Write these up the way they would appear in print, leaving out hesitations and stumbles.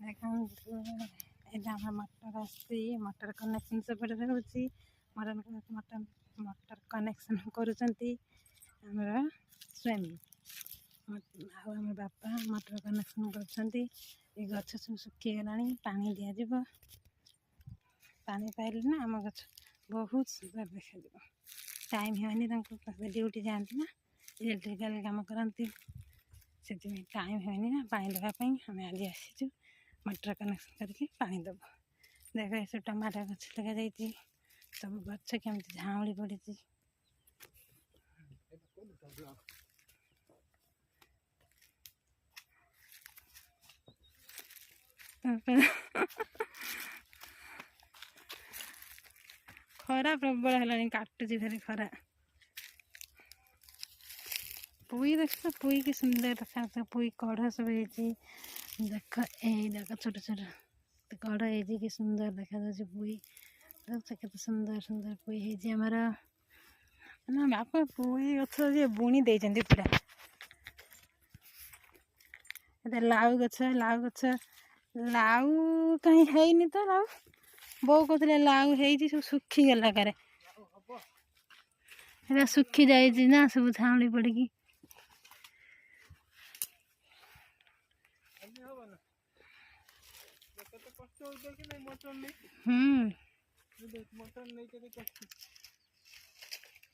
ଦେଖନ୍ତୁ ଏଇଟା ଆମର ମଟର ଆସିଛି। ମଟର କନେକ୍ସନ୍ ସେପଟେ ରହୁଛି। ମଟର କନେକ୍ସନ୍ କରୁଛନ୍ତି ଆମର ସ୍ୱାମୀ ଆଉ ଆମ ବାପା। ମଟର କନେକ୍ସନ୍ କରୁଛନ୍ତି। ଏ ଗଛ ସବୁ ଶୁଖିଗଲାଣି, ପାଣି ଦିଆଯିବ। ପାଣି ପାଇଲେ ନା ଆମ ଗଛ ବହୁତ ସୁନ୍ଦର ଦେଖାଯିବ। ଟାଇମ୍ ହୁଏନି, ତାଙ୍କୁ ଡ୍ୟୁଟି ଯାଆନ୍ତି ନା, ଇଲେକ୍ଟ୍ରିକାଲ କାମ କରନ୍ତି, ସେଥିପାଇଁ ଟାଇମ୍ ହୁଏନି ନା ପାଣି ଦେବା ପାଇଁ। ଆମେ ଆଜି ଆସିଛୁ ମଟର କନେକ୍ସନ୍ କରିକି ପାଣି ଦେବୁ। ଦେଖ ଏସବୁ ଟମାଟୋ ଗଛ ଲଗାଯାଇଛି। ସବୁ ଗଛ କେମିତି ଝାଉଁଳି ପଡ଼ିଛି। ଖରା ପ୍ରବଳ ହେଲାଣି, କାଟୁଛି ଭାରି ଖରା। ପୁଇ ଦେଖ, ପୁଇ କି ସୁନ୍ଦର ଦେଖାଯାଉଛି। ପୁଇ କଢ଼ ସବୁ ହେଇଛି। ଦେଖ ଏଇ ଦେଖ ଛୋଟ ଛୋଟ କଢ଼ ହେଇଛି, କି ସୁନ୍ଦର ଦେଖାଯାଉଛି ପୁଇ। ଦେଖ କେତେ ସୁନ୍ଦର ସୁନ୍ଦର ପୁଇ ହେଇଛି ଆମର। ନା ବାପା ପୁଇ ଗଛ ଯିଏ ବୁଣି ଦେଇଛନ୍ତି ପୁରା। ଏତେ ଲାଉ ଗଛ ଲାଉ କାହିଁ ହେଇନି ତ। ଲାଉ ବୋଉ କହୁଥିଲେ ଲାଉ ହେଇଛି, ସବୁ ଶୁଖିଗଲା କାରେ। ଏଟା ଶୁଖି ଯାଇଛି ନା, ସବୁ ଝାଉଁଳି ପଡ଼ିକି।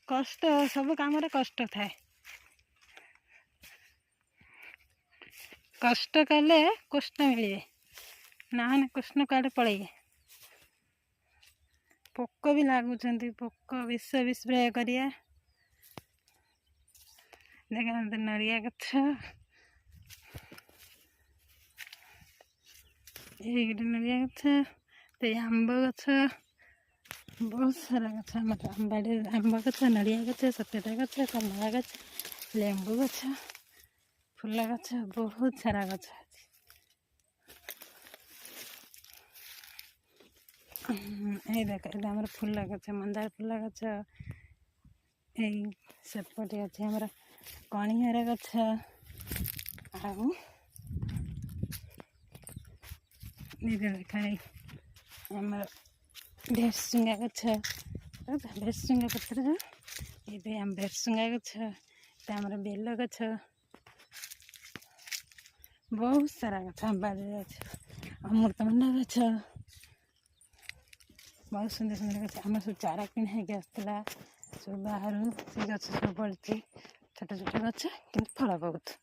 କଷ୍ଟ, ସବୁ କାମରେ କଷ୍ଟ ଥାଏ। କଷ୍ଟ କଲେ କୃଷ୍ଣ ମିଳିବେ, ନହେଲେ କୃଷ୍ଣ କୁଆଡ଼େ ପଳେଇବେ। ପୋକ ବି ଲାଗୁଛନ୍ତି, ପୋକ ବିଷ ବି ସ୍ପ୍ରେ କରିବା। ଦେଖନ୍ତୁ ନଡ଼ିଆ ଗଛ, ଏଇ ଗୋଟେ ନଡ଼ିଆ ଗଛ, ଏଇ ଆମ୍ବ ଗଛ, ବହୁତ ସାରା ଗଛ ଆମର ବାଡ଼ିରେ। ଆମ୍ବ ଗଛ, ନଡ଼ିଆ ଗଛ, ସପେଟା ଗଛ, କମଳା ଗଛ, ଲେମ୍ବୁ ଗଛ, ଫୁଲ ଗଛ, ବହୁତ ସାରା ଗଛ ଅଛି। ଏଇ ଦେଖ, ଏଇଟା ଆମର ଫୁଲ ଗଛ, ମନ୍ଦାର ଫୁଲ ଗଛ। ଏଇ ସେପଟେ ଅଛି ଆମର କଣିଆର ଗଛ। ଆଉ ଦେଖ ଆମର ଭେସୁଙ୍ଗା ଗଛ, ଭେସୁଙ୍ଗା ପତ୍ର। ଏବେ ଆମ ଭେସୁଙ୍ଗା ଗଛ, এটা ଆମର ବେଲ ଗଛ, ବହୁତ ସାରା ଗଛ ଆମ ବାଡ଼ିରେ ଅଛି। ଅମୃତଭଣ୍ଡା ଗଛ, ବହୁତ ସୁନ୍ଦର ସୁନ୍ଦର ଗଛ। ଆମର ସବୁ ଚାରା କିଣା ହେଇକି ଆସିଥିଲା ସବୁ ବାହାରୁ। ସେ ଗଛ ସବୁ ପଡ଼ିଛି, ଛୋଟ ଛୋଟ ଗଛ, କିନ୍ତୁ ଫଳ ବହୁତ।